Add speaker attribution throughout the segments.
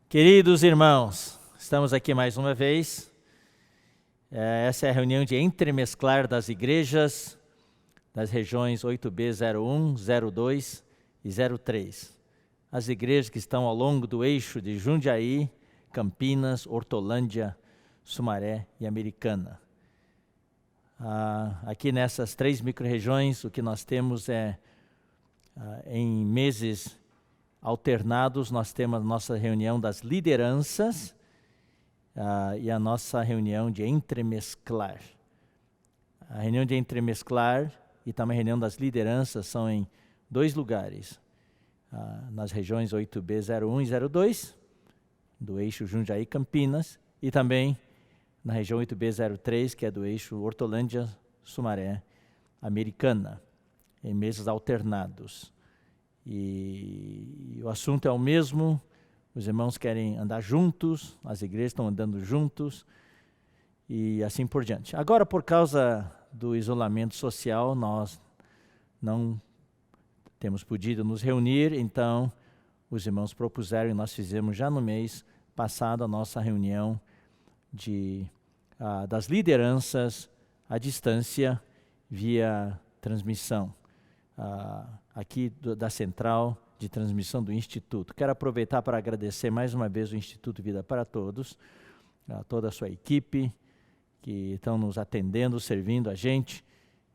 Speaker 1: Queridos irmãos, estamos aqui mais uma vez. Essa é a reunião de entremesclar das igrejas das regiões 8B 01, 02 e 03. As igrejas que estão ao longo do eixo de Jundiaí, Campinas, Hortolândia, Sumaré e Americana. Aqui nessas 3 micro-regiões, o que nós temos em meses alternados, nós temos a nossa reunião das lideranças e a nossa reunião de entremesclar. A reunião de entremesclar e também a reunião das lideranças são em 2 lugares, nas regiões 8B 01 e 02, do eixo Jundiaí Campinas, e também na região 8B 03, que é do eixo Hortolândia, Sumaré, Americana, em meses alternados. E o assunto é o mesmo, os irmãos querem andar juntos, as igrejas estão andando juntos e assim por diante. Agora, por causa do isolamento social, nós não temos podido nos reunir, então os irmãos propuseram e nós fizemos já no mês passado a nossa reunião das lideranças à distância via transmissão. Aqui da central de transmissão do Instituto. Quero aproveitar para agradecer mais uma vez o Instituto Vida para Todos, toda a sua equipe que estão nos atendendo, servindo a gente.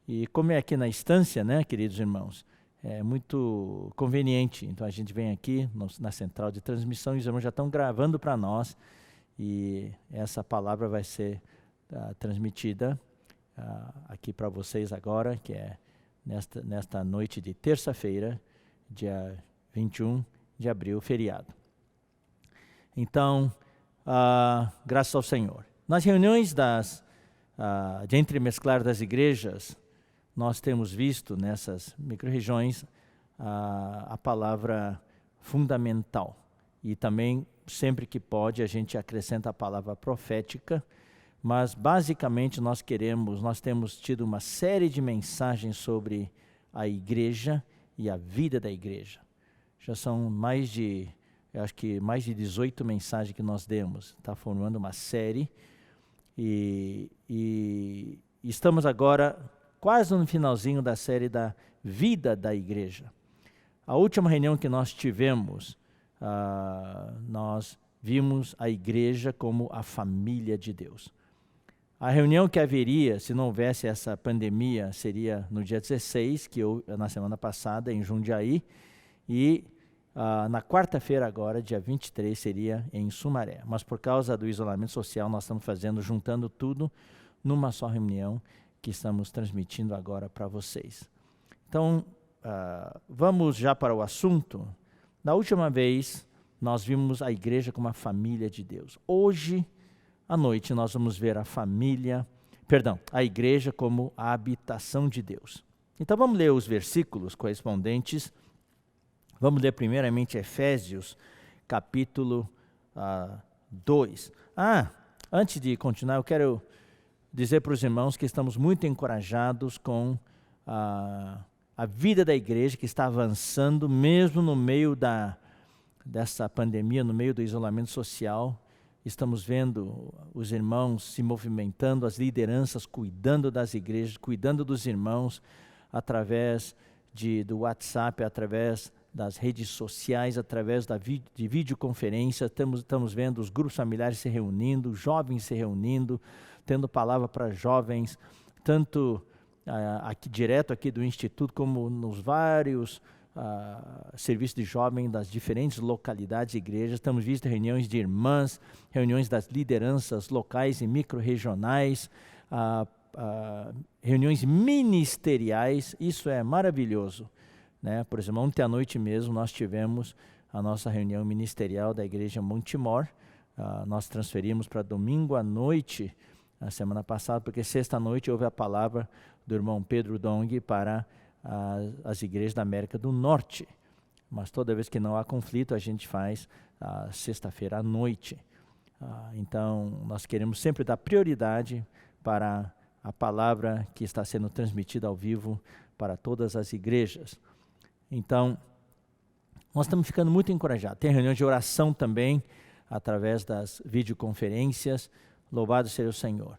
Speaker 1: E como é aqui na estância, né, queridos irmãos, é muito conveniente. Então a gente vem aqui na central de transmissão e os irmãos já estão gravando para nós e essa palavra vai ser transmitida aqui para vocês agora, que é nesta noite de terça-feira, dia 21 de abril, feriado. Então, graças ao Senhor. Nas reuniões de entremesclar das igrejas, nós temos visto nessas micro-regiões a palavra fundamental. E também, sempre que pode, a gente acrescenta a palavra profética. Mas, basicamente, nós temos tido uma série de mensagens sobre a igreja e a vida da igreja. Já são mais de 18 mensagens que nós demos. Está formando uma série. E estamos agora quase no finalzinho da série da vida da igreja. A última reunião que nós tivemos, nós vimos a igreja como a família de Deus. A reunião que haveria, se não houvesse essa pandemia, seria no dia 16, na semana passada, em Jundiaí, e na quarta-feira agora, dia 23, seria em Sumaré. Mas por causa do isolamento social, nós estamos juntando tudo numa só reunião que estamos transmitindo agora para vocês. Então, vamos já para o assunto. Da última vez, nós vimos a igreja como a família de Deus. Hoje, à noite, nós vamos ver a igreja como a habitação de Deus. Então, vamos ler os versículos correspondentes. Vamos ler primeiramente Efésios, capítulo 2. Antes de continuar, eu quero dizer para os irmãos que estamos muito encorajados com a vida da igreja, que está avançando, mesmo no meio dessa pandemia, no meio do isolamento social. Estamos vendo os irmãos se movimentando, as lideranças cuidando das igrejas, cuidando dos irmãos, através do WhatsApp, através das redes sociais, através de videoconferência. Estamos vendo os grupos familiares se reunindo, jovens se reunindo, tendo palavra para jovens, tanto direto aqui do Instituto, como nos vários serviços de jovem das diferentes localidades e igrejas. Estamos vendo reuniões de irmãs, reuniões das lideranças locais e micro-regionais, reuniões ministeriais. Isso é maravilhoso, né? Por exemplo, ontem à noite mesmo nós tivemos a nossa reunião ministerial da igreja Montemor. Nós transferimos para domingo à noite, na semana passada, porque sexta noite houve a palavra do irmão Pedro Dong para as igrejas da América do Norte. Mas toda vez que não há conflito, a gente faz sexta-feira à noite. Então, nós queremos sempre dar prioridade para a palavra que está sendo transmitida ao vivo para todas as igrejas. Então, nós estamos ficando muito encorajados. Tem reunião de oração também, através das videoconferências. Louvado seja o Senhor.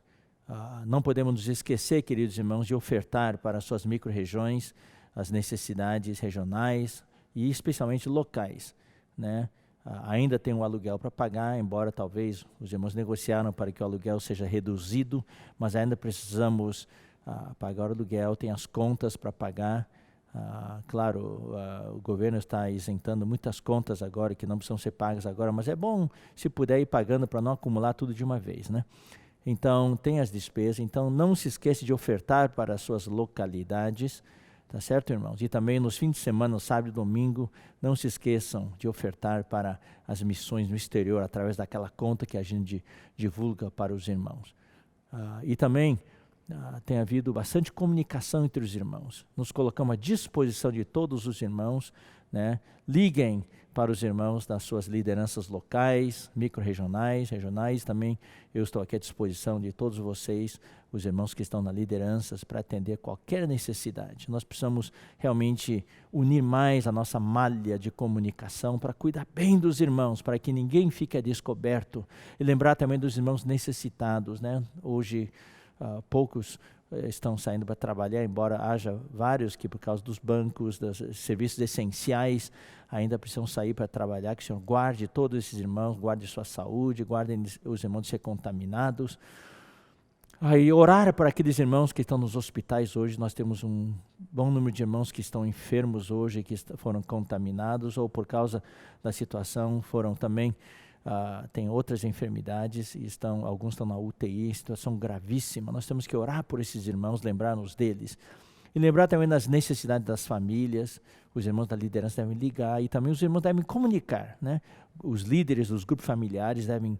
Speaker 1: Não podemos nos esquecer, queridos irmãos, de ofertar para as suas micro-regiões as necessidades regionais e especialmente locais, né? Ainda tem um aluguel para pagar, embora talvez os irmãos negociaram para que o aluguel seja reduzido, mas ainda precisamos pagar o aluguel, tem as contas para pagar. Claro, o governo está isentando muitas contas agora que não precisam ser pagas agora, mas é bom se puder ir pagando para não acumular tudo de uma vez, né? Então, tem as despesas, então não se esqueça de ofertar para as suas localidades, tá certo, irmãos? E também nos fins de semana, no sábado e domingo, não se esqueçam de ofertar para as missões no exterior, através daquela conta que a gente divulga para os irmãos. E também tem havido bastante comunicação entre os irmãos. Nos colocamos à disposição de todos os irmãos, né? Liguem para os irmãos das suas lideranças locais, micro-regionais, regionais. Também eu estou aqui à disposição de todos vocês, os irmãos que estão na lideranças, para atender qualquer necessidade. Nós precisamos realmente unir mais a nossa malha de comunicação para cuidar bem dos irmãos, para que ninguém fique a descoberto. E lembrar também dos irmãos necessitados, né? Hoje, poucos estão saindo para trabalhar, embora haja vários que por causa dos bancos, dos serviços essenciais, ainda precisam sair para trabalhar. Que o Senhor guarde todos esses irmãos, guarde sua saúde, guarde os irmãos de ser contaminados. E orar para aqueles irmãos que estão nos hospitais hoje. Nós temos um bom número de irmãos que estão enfermos hoje, que foram contaminados, ou por causa da situação foram também tem outras enfermidades, e alguns estão na UTI, situação gravíssima. Nós temos que orar por esses irmãos, lembrar-nos deles. E lembrar também das necessidades das famílias. Os irmãos da liderança devem ligar, e também os irmãos devem comunicar, né? Os líderes dos grupos familiares devem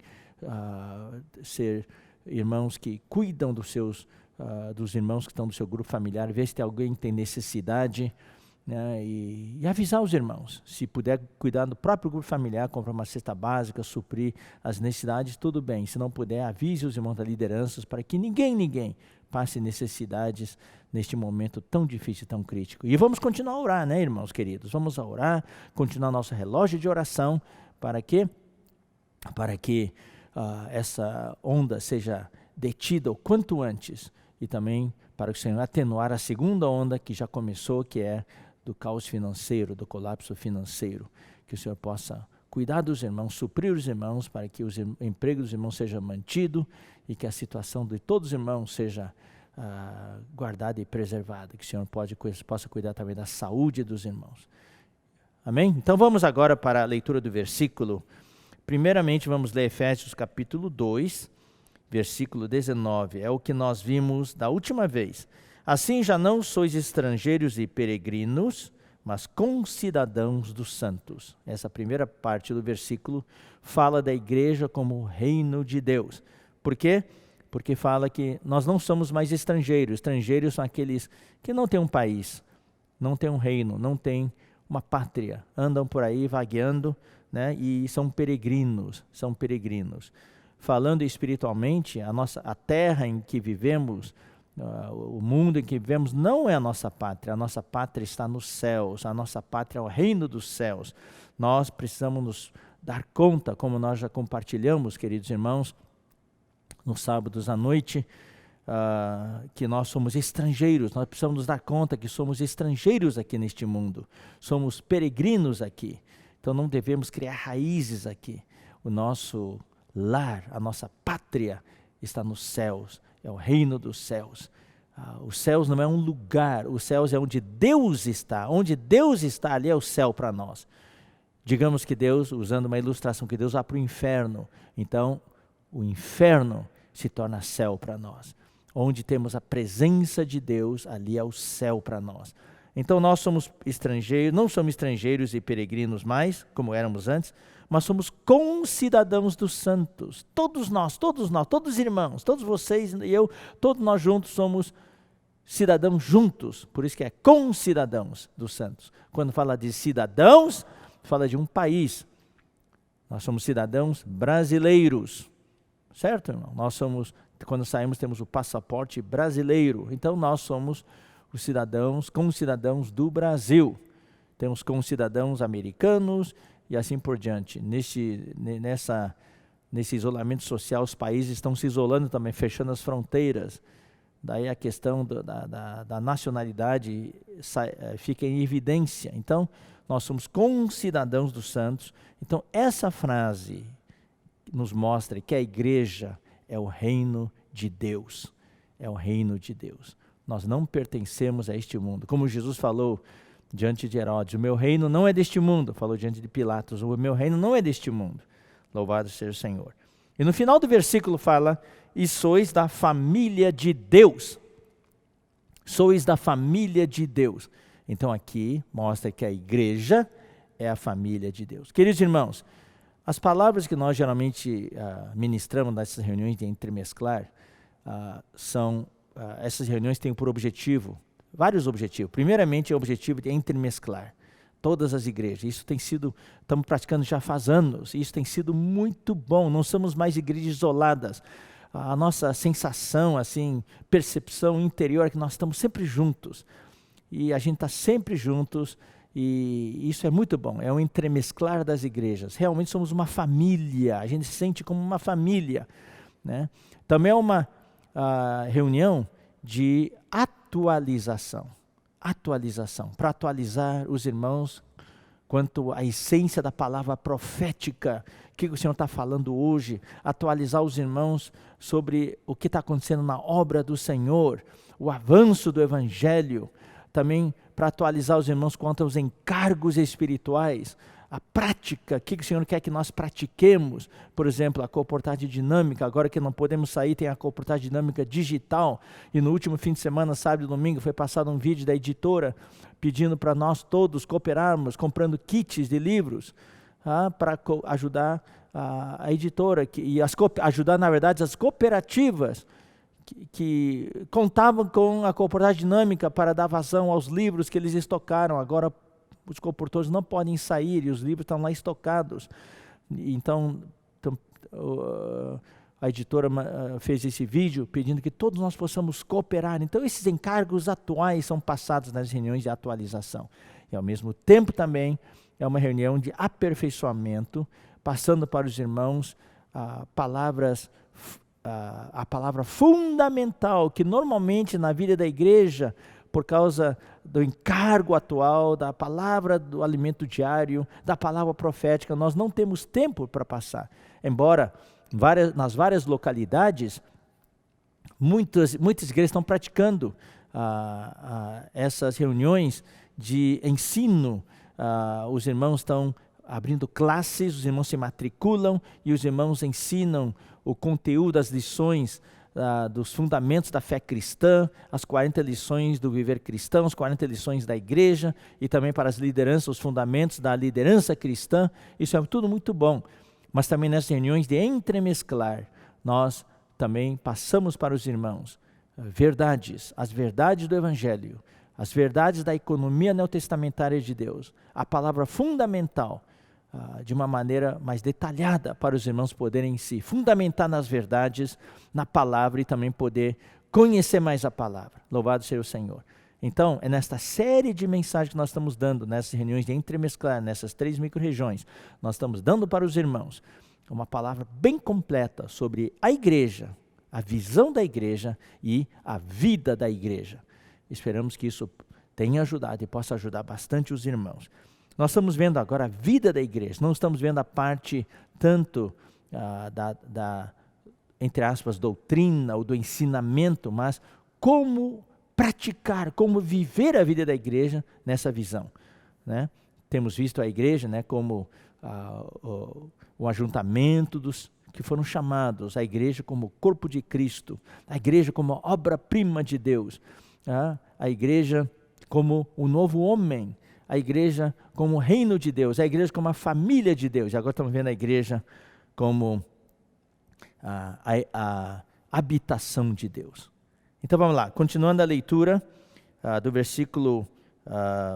Speaker 1: ser irmãos que cuidam dos irmãos que estão do seu grupo familiar, ver se tem alguém que tem necessidade, né? E avisar os irmãos. Se puder cuidar do próprio grupo familiar, comprar uma cesta básica, suprir as necessidades, tudo bem. Se não puder, avise os irmãos da liderança para que ninguém passe necessidades neste momento tão difícil, tão crítico. E vamos continuar a orar, né, irmãos queridos? Vamos orar, continuar nosso relógio de oração para que essa onda seja detida o quanto antes, e também para que o Senhor atenuar a segunda onda que já começou, que é do caos financeiro, do colapso financeiro. Que o Senhor possa cuidar dos irmãos, suprir os irmãos, para que o emprego dos irmãos seja mantido e que a situação de todos os irmãos seja guardada e preservada. Que o Senhor possa cuidar também da saúde dos irmãos. Amém? Então vamos agora para a leitura do versículo. Primeiramente vamos ler Efésios capítulo 2, versículo 19. É o que nós vimos da última vez. Assim já não sois estrangeiros e peregrinos, mas concidadãos dos santos. Essa primeira parte do versículo fala da igreja como reino de Deus. Por quê? Porque fala que nós não somos mais estrangeiros. Estrangeiros são aqueles que não têm um país, não têm um reino, não têm uma pátria. Andam por aí vagueando, né? E são peregrinos. Falando espiritualmente, a terra em que vivemos, o mundo em que vivemos não é a nossa pátria está nos céus, a nossa pátria é o reino dos céus. Nós precisamos nos dar conta, como nós já compartilhamos, queridos irmãos, nos sábados à noite, que nós somos estrangeiros. Nós precisamos nos dar conta que somos estrangeiros aqui neste mundo, somos peregrinos aqui, então não devemos criar raízes aqui. O nosso lar, a nossa pátria está nos céus, é o reino dos céus. Os céus não é um lugar, os céus é onde Deus está. Onde Deus está, ali é o céu para nós. Digamos que Deus, usando uma ilustração, que Deus vá para o inferno. Então, o inferno se torna céu para nós. Onde temos a presença de Deus, ali é o céu para nós. Então nós somos estrangeiros, não somos estrangeiros e peregrinos mais, como éramos antes, mas somos concidadãos dos santos. Todos nós, todos os irmãos, todos vocês e eu, todos nós juntos somos cidadãos juntos. Por isso que é concidadãos dos santos. Quando fala de cidadãos, fala de um país. Nós somos cidadãos brasileiros, certo, irmão? Nós somos, quando saímos, temos o passaporte brasileiro. Então nós somos os concidadãos do Brasil. Temos concidadãos americanos, e assim por diante. Nesse isolamento social, os países estão se isolando também, fechando as fronteiras. Daí a questão da nacionalidade fica em evidência. Então, nós somos concidadãos dos santos. Então, essa frase nos mostra que a igreja é o reino de Deus. É o reino de Deus. Nós não pertencemos a este mundo. Como Jesus falou diante de Herodes, o meu reino não é deste mundo. Falou diante de Pilatos, o meu reino não é deste mundo. Louvado seja o Senhor. E no final do versículo fala, e sois da família de Deus. Sois da família de Deus. Então aqui mostra que a igreja é a família de Deus. Queridos irmãos, as palavras que nós geralmente ministramos nessas reuniões de entremesclar, essas reuniões têm por objetivo, vários objetivos. Primeiramente, é o objetivo de entremesclar todas as igrejas. Isso tem sido, estamos praticando já faz anos, e isso tem sido muito bom. Não somos mais igrejas isoladas. A nossa sensação, assim, percepção interior é que nós estamos sempre juntos. E a gente está sempre juntos, e isso é muito bom. É um entremesclar das igrejas. Realmente somos uma família, a gente se sente como uma família, né? Também é uma reunião de atualização, para atualizar os irmãos quanto à essência da palavra profética, o que o Senhor está falando hoje, atualizar os irmãos sobre o que está acontecendo na obra do Senhor, o avanço do Evangelho, também para atualizar os irmãos quanto aos encargos espirituais, a prática, o que o Senhor quer que nós pratiquemos, por exemplo, a comportagem dinâmica, agora que não podemos sair, tem a comportagem dinâmica digital, e no último fim de semana, sábado e domingo, foi passado um vídeo da editora, pedindo para nós todos cooperarmos, comprando kits de livros, para ajudar a editora, ajudar, na verdade, as cooperativas, que contavam com a comportagem dinâmica para dar vazão aos livros que eles estocaram. Agora os comportadores não podem sair e os livros estão lá estocados. Então a editora fez esse vídeo pedindo que todos nós possamos cooperar. Então esses encargos atuais são passados nas reuniões de atualização. E ao mesmo tempo também é uma reunião de aperfeiçoamento, passando para os irmãos a palavra fundamental que normalmente na vida da igreja, por causa do encargo atual, da palavra do alimento diário, da palavra profética, nós não temos tempo para passar. Embora nas várias localidades, muitas igrejas estão praticando essas reuniões de ensino. Os irmãos estão abrindo classes, os irmãos se matriculam e os irmãos ensinam o conteúdo das lições dos fundamentos da fé cristã, as 40 lições do viver cristão, as 40 lições da igreja, e também para as lideranças, os fundamentos da liderança cristã. Isso é tudo muito bom. Mas também nessas reuniões de entremesclar, nós também passamos para os irmãos verdades, as verdades do Evangelho, as verdades da economia neotestamentária de Deus, a palavra fundamental, de uma maneira mais detalhada para os irmãos poderem se fundamentar nas verdades, na palavra e também poder conhecer mais a palavra. Louvado seja o Senhor. Então, é nesta série de mensagens que nós estamos dando, nessas reuniões de entremesclar, nessas 3 micro-regiões, nós estamos dando para os irmãos uma palavra bem completa sobre a igreja, a visão da igreja e a vida da igreja. Esperamos que isso tenha ajudado e possa ajudar bastante os irmãos. Nós estamos vendo agora a vida da igreja, não estamos vendo a parte tanto entre aspas, doutrina ou do ensinamento, mas como praticar, como viver a vida da igreja nessa visão, né? Temos visto a igreja, né, como o ajuntamento dos que foram chamados, a igreja como corpo de Cristo, a igreja como obra-prima de Deus, a igreja como o novo homem, a igreja como o reino de Deus, a igreja como a família de Deus. E agora estamos vendo a igreja como a habitação de Deus. Então vamos lá, continuando a leitura do versículo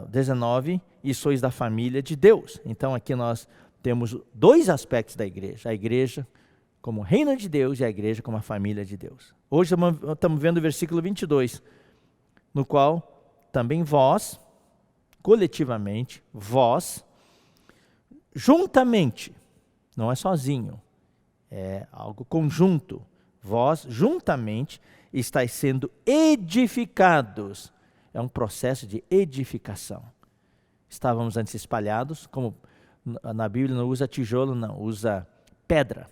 Speaker 1: 19, e sois da família de Deus. Então aqui nós temos 2 aspectos da igreja, a igreja como reino de Deus e a igreja como a família de Deus. Hoje estamos vendo o versículo 22, no qual também vós, coletivamente, vós, juntamente, não é sozinho, é algo conjunto. Vós, juntamente, estáis sendo edificados. É um processo de edificação. Estávamos antes espalhados, como na Bíblia não usa tijolo, não, usa pedra.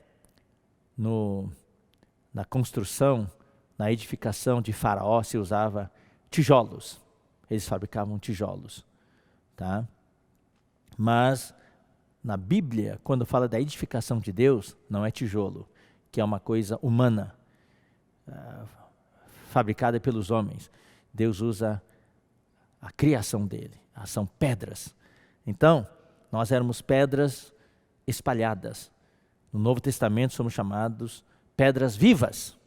Speaker 1: Na construção, na edificação de Faraó se usava tijolos. Eles fabricavam tijolos. Tá? Mas na Bíblia, quando fala da edificação de Deus, não é tijolo, que é uma coisa humana, fabricada pelos homens. Deus usa a criação dele, são pedras. Então, nós éramos pedras espalhadas. No Novo Testamento somos chamados pedras vivas.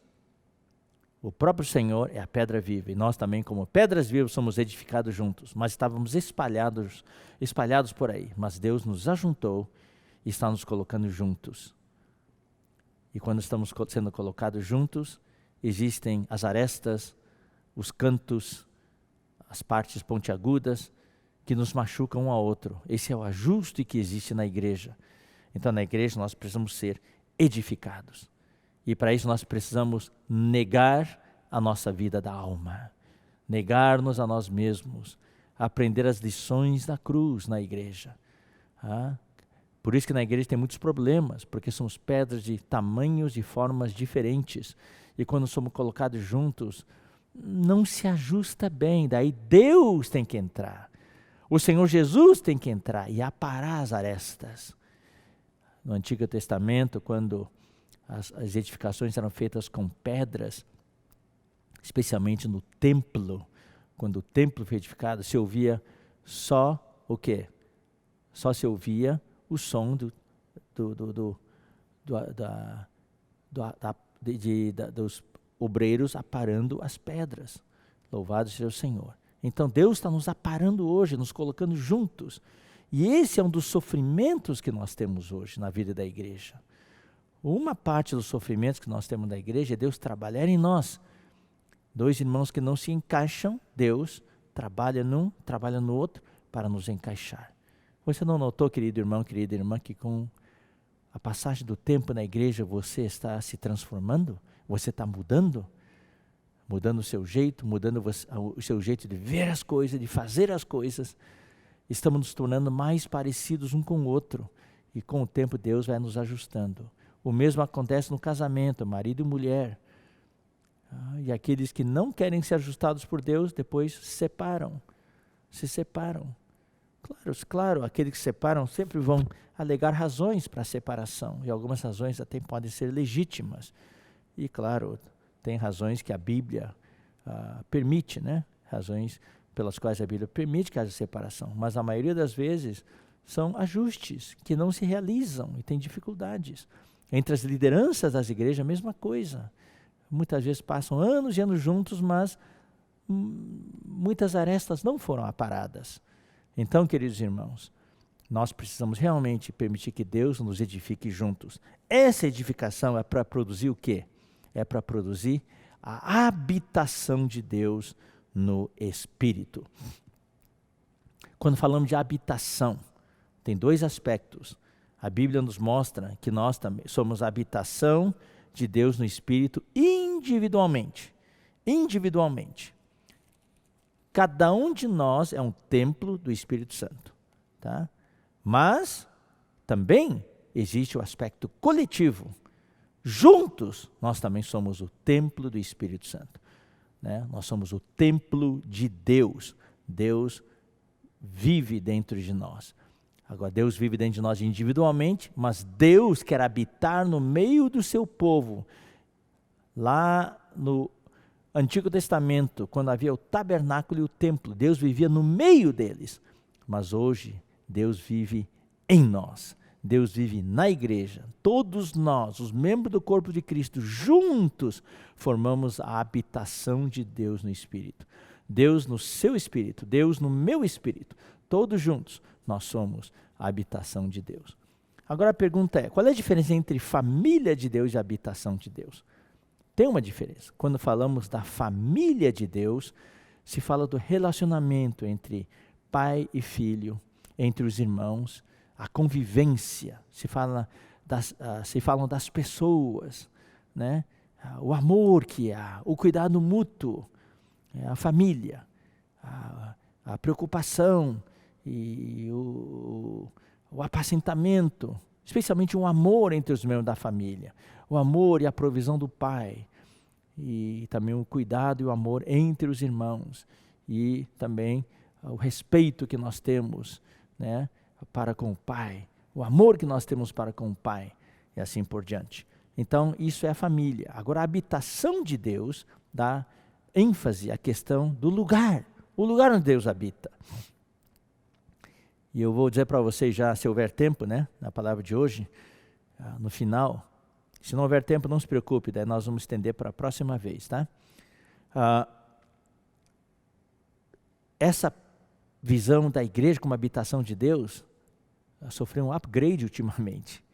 Speaker 1: O próprio Senhor é a pedra viva, e nós também, como pedras vivas, somos edificados juntos, mas estávamos espalhados por aí, mas Deus nos ajuntou e está nos colocando juntos. E quando estamos sendo colocados juntos, existem as arestas, os cantos, as partes pontiagudas, que nos machucam um ao outro. Esse é o ajuste que existe na igreja. Então, na igreja nós precisamos ser edificados. E para isso nós precisamos negar a nossa vida da alma, negar-nos a nós mesmos, aprender as lições da cruz na igreja. Por isso que na igreja tem muitos problemas, porque somos pedras de tamanhos e formas diferentes. E quando somos colocados juntos, não se ajusta bem, daí Deus tem que entrar. O Senhor Jesus tem que entrar e aparar as arestas. No Antigo Testamento, quando as edificações eram feitas com pedras, especialmente no templo. Quando o templo foi edificado, se ouvia só o quê? Só se ouvia o som dos obreiros aparando as pedras. Louvado seja o Senhor. Então Deus está nos aparando hoje, nos colocando juntos. E esse é um dos sofrimentos que nós temos hoje na vida da igreja. Uma parte dos sofrimentos que nós temos na igreja é Deus trabalhar em nós. Dois irmãos que não se encaixam, Deus trabalha num, trabalha no outro para nos encaixar. Você não notou, querido irmão, querida irmã, que com a passagem do tempo na igreja você está se transformando? Você está mudando? Mudando o seu jeito, mudando o seu jeito de ver as coisas, de fazer as coisas. Estamos nos tornando mais parecidos um com o outro. E com o tempo Deus vai nos ajustando. O mesmo acontece no casamento, marido e mulher. E aqueles que não querem ser ajustados por Deus, depois se separam. Claro, aqueles que se separam sempre vão alegar razões para a separação. E algumas razões até podem ser legítimas. E claro, tem razões que a Bíblia permite, né? Razões pelas quais a Bíblia permite que haja separação. Mas a maioria das vezes são ajustes que não se realizam e tem dificuldades. Entre as lideranças das igrejas, a mesma coisa. Muitas vezes passam anos e anos juntos, mas muitas arestas não foram aparadas. Então, queridos irmãos, nós precisamos realmente permitir que Deus nos edifique juntos. Essa edificação é para produzir o quê? É para produzir a habitação de Deus no Espírito. Quando falamos de habitação, tem dois aspectos. A Bíblia nos mostra que nós também somos a habitação de Deus no Espírito individualmente. Individualmente. Cada um de nós é um templo do Espírito Santo. Tá? Mas também existe o aspecto coletivo. Juntos, nós também somos o templo do Espírito Santo. Né? Nós somos o templo de Deus. Deus vive dentro de nós. Agora, Deus vive dentro de nós individualmente, mas Deus quer habitar no meio do seu povo. Lá no Antigo Testamento, quando havia o tabernáculo e o templo, Deus vivia no meio deles. Mas hoje, Deus vive em nós. Deus vive na igreja. Todos nós, os membros do corpo de Cristo, juntos, formamos a habitação de Deus no Espírito. Deus no seu Espírito, Deus no meu Espírito. Todos juntos, nós somos a habitação de Deus. Agora a pergunta é, qual é a diferença entre família de Deus e habitação de Deus? Tem uma diferença. Quando falamos da família de Deus, se fala do relacionamento entre pai e filho, entre os irmãos. a convivência, se falam das pessoas, né? O amor que há, o cuidado mútuo, a família, a preocupação e o apacentamento, especialmente um amor entre os membros da família, o amor e a provisão do pai, e também o cuidado e o amor entre os irmãos, e também o respeito que nós temos, né, para com o pai, o amor que nós temos para com o pai, e assim por diante. Então, isso é a família. Agora, a habitação de Deus dá ênfase à questão do lugar, o lugar onde Deus habita. E eu vou dizer para vocês já, se houver tempo, né, na palavra de hoje, no final. Se não houver tempo, não se preocupe, daí nós vamos estender para a próxima vez, tá? Essa visão da igreja como habitação de Deus sofreu um upgrade ultimamente,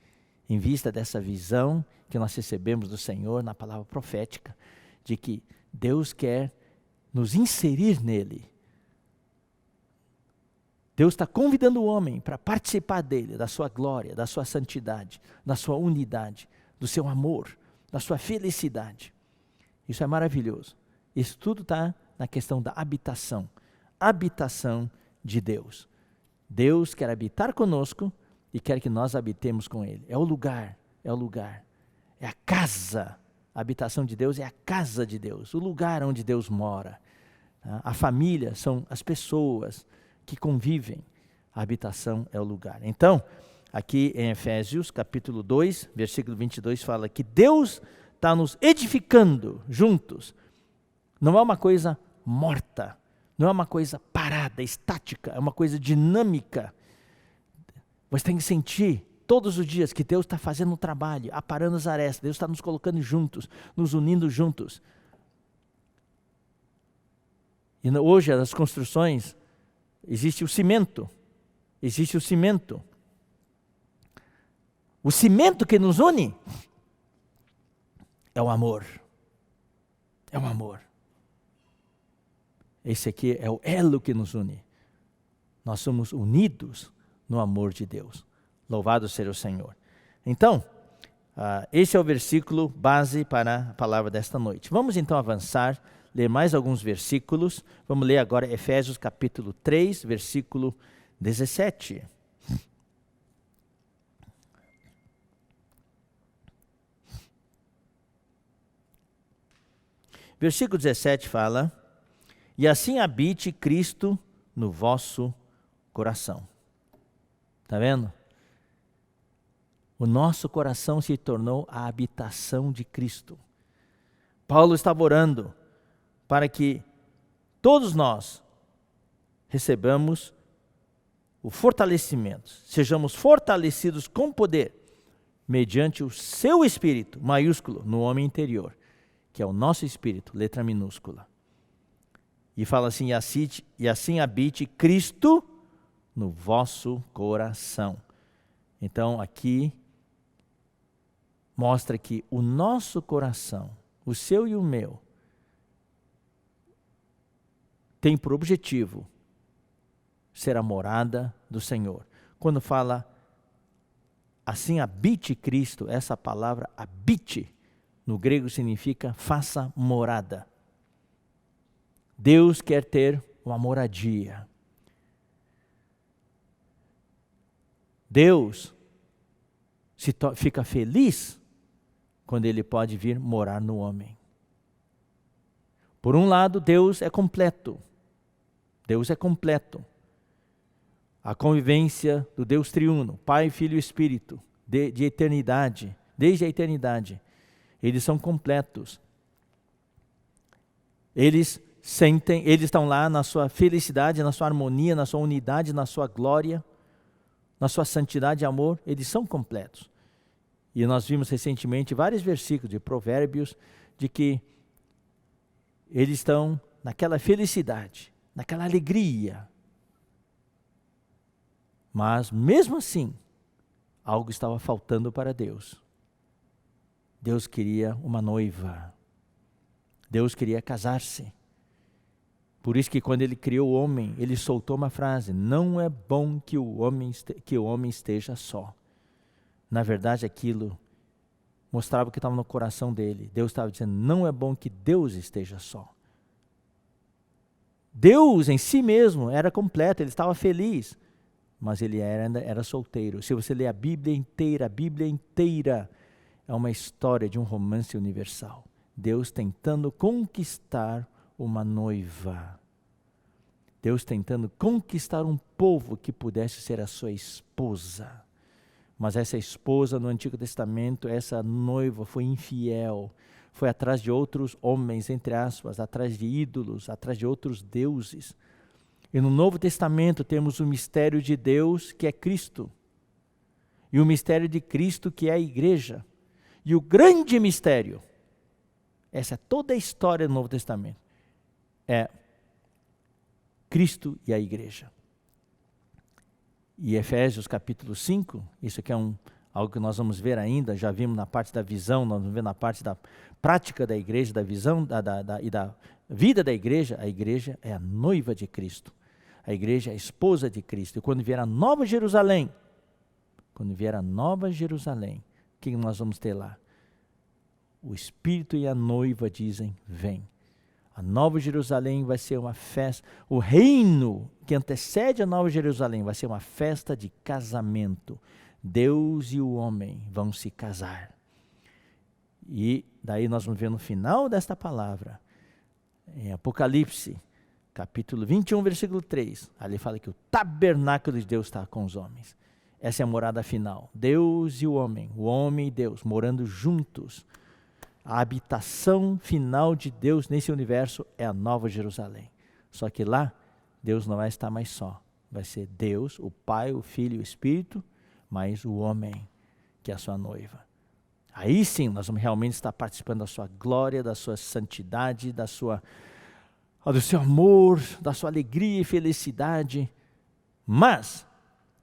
Speaker 1: em vista dessa visão que nós recebemos do Senhor na palavra profética, de que Deus quer nos inserir nele. Deus está convidando o homem para participar dele, da sua glória, da sua santidade, da sua unidade, do seu amor, da sua felicidade. Isso é maravilhoso. Isso tudo está na questão da habitação de Deus. Deus quer habitar conosco e quer que nós habitemos com Ele. É o lugar, é a casa. A habitação de Deus é a casa de Deus, o lugar onde Deus mora. A família são as pessoas que convivem. A habitação é o lugar. Então, aqui em Efésios, capítulo 2, versículo 22, fala que Deus está nos edificando juntos. Não é uma coisa morta, não é uma coisa parada, estática, é uma coisa dinâmica. Você tem que sentir todos os dias que Deus está fazendo um trabalho, aparando as arestas, Deus está nos colocando juntos, nos unindo juntos. E hoje, as construções, existe o cimento. O cimento que nos une é o amor. É o amor. Esse aqui é o elo que nos une. Nós somos unidos no amor de Deus. Louvado seja o Senhor. Então, esse é o versículo base para a palavra desta noite. Vamos então avançar, ler mais alguns versículos. Vamos ler agora Efésios capítulo 3, versículo 17. Versículo 17 fala: e assim habite Cristo no vosso coração. Está vendo? O nosso coração se tornou a habitação de Cristo. Paulo estava orando para que todos nós recebamos o fortalecimento, sejamos fortalecidos com poder, mediante o seu Espírito, maiúsculo, no homem interior, que é o nosso Espírito, letra minúscula. E fala assim, e assim habite Cristo no vosso coração. Então aqui mostra que o nosso coração, o seu e o meu, tem por objetivo ser a morada do Senhor. Quando fala assim habite Cristo, essa palavra habite, no grego significa faça morada. Deus quer ter uma moradia. Deus fica feliz quando Ele pode vir morar no homem. Por um lado, Deus é completo. Deus é completo. A convivência do Deus triuno, Pai, Filho e Espírito, de eternidade, desde a eternidade, eles são completos. Eles estão lá na sua felicidade, na sua harmonia, na sua unidade, na sua glória, na sua santidade e amor, eles são completos. E nós vimos recentemente vários versículos de Provérbios de que eles estão naquela felicidade, naquela alegria. Mas mesmo assim, algo estava faltando para Deus. Deus queria uma noiva. Deus queria casar-se. Por isso que quando ele criou o homem, ele soltou uma frase: não é bom que o homem esteja só. Na verdade, aquilo mostrava o que estava no coração dele. Deus estava dizendo: não é bom que Deus esteja só. Deus em si mesmo era completo, ele estava feliz, mas ele era solteiro. Se você ler a Bíblia inteira é uma história de um romance universal. Deus tentando conquistar uma noiva. Deus tentando conquistar um povo que pudesse ser a sua esposa. Mas essa esposa no Antigo Testamento, essa noiva foi infiel. Foi atrás de outros homens, entre aspas, atrás de ídolos, atrás de outros deuses. E no Novo Testamento temos o mistério de Deus, que é Cristo. E o mistério de Cristo, que é a igreja. E o grande mistério, essa é toda a história do Novo Testamento, é Cristo e a igreja. E Efésios capítulo 5, isso aqui é algo que nós vamos ver ainda, já vimos na parte da visão, nós vamos ver na parte da prática da igreja, da visão e da vida da igreja. A igreja é a noiva de Cristo. A igreja é a esposa de Cristo. E quando vier a Nova Jerusalém, o que nós vamos ter lá? O Espírito e a noiva dizem: vem. A Nova Jerusalém vai ser uma festa, o reino que antecede a Nova Jerusalém vai ser uma festa de casamento. Deus e o homem vão se casar. E daí nós vamos ver no final desta palavra, em Apocalipse, capítulo 21, versículo 3, ali fala que o tabernáculo de Deus está com os homens. Essa é a morada final. Deus e o homem e Deus, morando juntos. A habitação final de Deus nesse universo é a Nova Jerusalém. Só que lá, Deus não vai estar mais só. Vai ser Deus, o Pai, o Filho e o Espírito, mais o homem, que é a sua noiva. Aí sim, nós vamos realmente estar participando da sua glória, da sua santidade, do seu amor, da sua alegria e felicidade, mas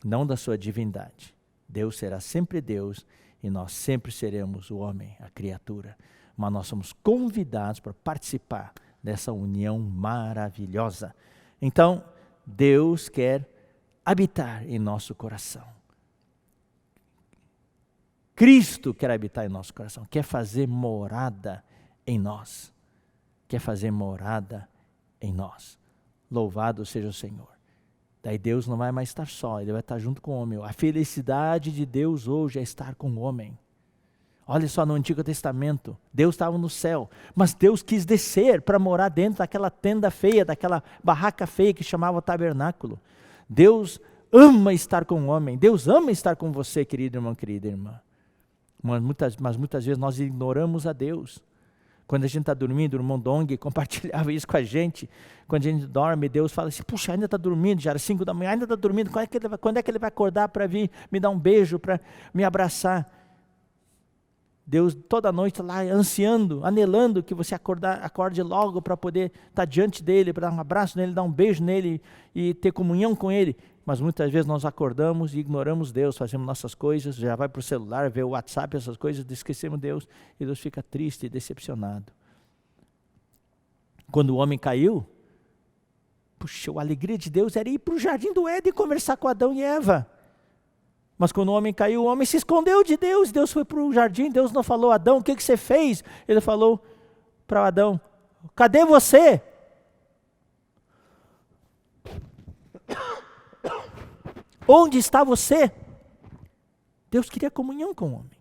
Speaker 1: não da sua divindade. Deus será sempre Deus e nós sempre seremos o homem, a criatura. Mas nós somos convidados para participar dessa união maravilhosa. Então, Deus quer habitar em nosso coração. Cristo quer habitar em nosso coração, quer fazer morada em nós. Quer fazer morada em nós. Louvado seja o Senhor. Daí Deus não vai mais estar só, Ele vai estar junto com o homem. A felicidade de Deus hoje é estar com o homem. Olha só, no Antigo Testamento, Deus estava no céu, mas Deus quis descer para morar dentro daquela tenda feia, daquela barraca feia que chamava tabernáculo. Deus ama estar com o homem, Deus ama estar com você, querido irmão, querida irmã. Mas muitas vezes nós ignoramos a Deus. Quando a gente está dormindo, o irmão Dong compartilhava isso com a gente. Quando a gente dorme, Deus fala assim: puxa, ainda está dormindo, já era 5 da manhã, ainda está dormindo, quando é que ele vai acordar para vir me dar um beijo, para me abraçar? Deus toda noite lá ansiando, anelando que você acorde logo para poder estar diante dele, para dar um abraço nele, dar um beijo nele e ter comunhão com ele. Mas muitas vezes nós acordamos e ignoramos Deus, fazemos nossas coisas, já vai para o celular, vê o WhatsApp, essas coisas, esquecemos Deus e Deus fica triste e decepcionado. Quando o homem caiu, puxa, a alegria de Deus era ir para o jardim do Éden conversar com Adão e Eva. Mas quando o homem caiu, o homem se escondeu de Deus. Deus foi para o jardim, Deus não falou: Adão, o que você fez? Ele falou para Adão: cadê você? Onde está você? Deus queria comunhão com o homem.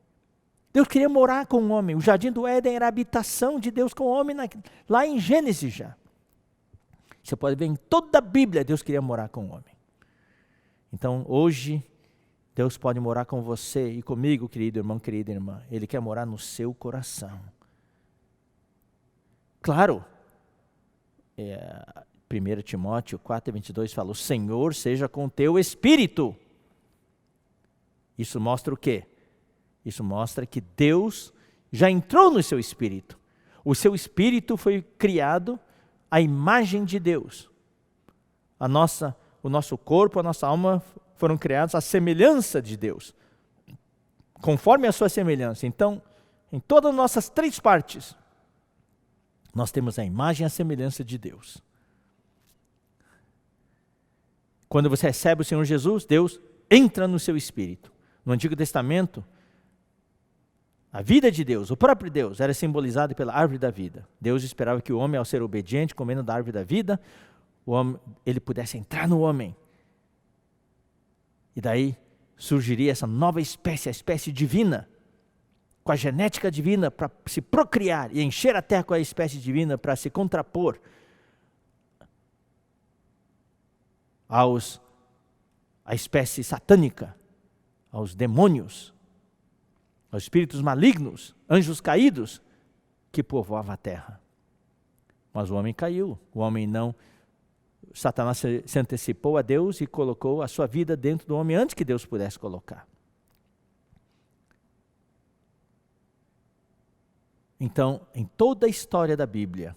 Speaker 1: Deus queria morar com o homem. O jardim do Éden era a habitação de Deus com o homem, lá em Gênesis já. Você pode ver em toda a Bíblia, Deus queria morar com o homem. Então hoje, Deus pode morar com você e comigo, querido irmão, querida irmã. Ele quer morar no seu coração. Claro, 1 Timóteo 4:22 fala: o Senhor seja com o teu espírito. Isso mostra o quê? Isso mostra que Deus já entrou no seu espírito. O seu espírito foi criado à imagem de Deus. O nosso corpo, a nossa alma foram criados à semelhança de Deus, conforme a sua semelhança. Então, em todas as nossas 3 partes, nós temos a imagem e a semelhança de Deus. Quando você recebe o Senhor Jesus, Deus entra no seu espírito. No Antigo Testamento, a vida de Deus, o próprio Deus, era simbolizado pela árvore da vida. Deus esperava que o homem, ao ser obediente, comendo da árvore da vida, ele pudesse entrar no homem. E daí surgiria essa nova espécie, a espécie divina, com a genética divina para se procriar e encher a terra com a espécie divina para se contrapor à espécie satânica, aos demônios, aos espíritos malignos, anjos caídos que povoavam a terra. Mas o homem caiu, o homem não. Satanás se antecipou a Deus e colocou a sua vida dentro do homem antes que Deus pudesse colocar. Então, em toda a história da Bíblia,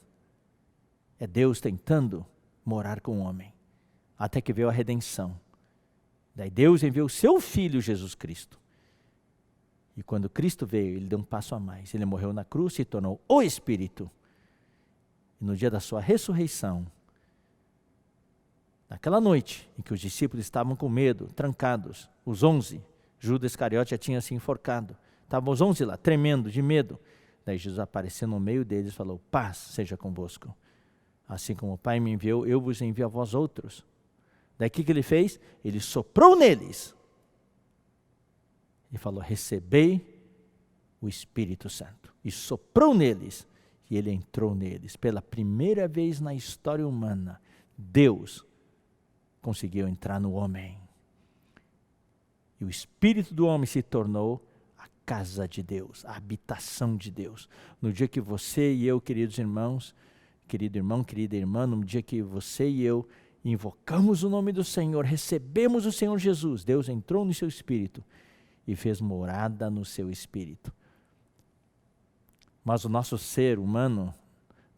Speaker 1: é Deus tentando morar com o homem, até que veio a redenção. Daí Deus enviou o seu Filho Jesus Cristo. E quando Cristo veio, ele deu um passo a mais. Ele morreu na cruz, se tornou o Espírito. E no dia da sua ressurreição, naquela noite em que os discípulos estavam com medo, trancados, os 11, Judas Iscariote já tinha se enforcado. Estavam os 11 lá, tremendo, de medo. Daí Jesus apareceu no meio deles e falou: paz seja convosco. Assim como o Pai me enviou, eu vos envio a vós outros. Daí o que ele fez? Ele soprou neles. E falou: recebei o Espírito Santo. E soprou neles. E ele entrou neles. Pela primeira vez na história humana, Deus conseguiu entrar no homem. E o Espírito do homem se tornou a casa de Deus, a habitação de Deus. No dia que você e eu, queridos irmãos, querido irmão, querida irmã, no dia que você e eu invocamos o nome do Senhor, recebemos o Senhor Jesus, Deus entrou no seu espírito e fez morada no seu espírito. Mas o nosso ser humano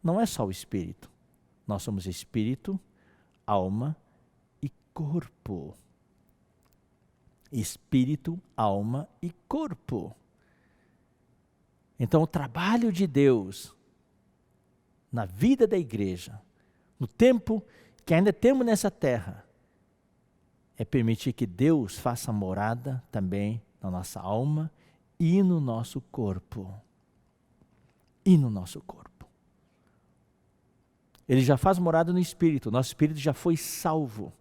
Speaker 1: não é só o espírito. Nós somos espírito, alma e corpo. Espírito, alma e corpo. Então o trabalho de Deus na vida da igreja, no tempo que ainda temos nessa terra, é permitir que Deus faça morada também na nossa alma e no nosso corpo. E no nosso corpo. Ele já faz morada no espírito, nosso espírito já foi salvo.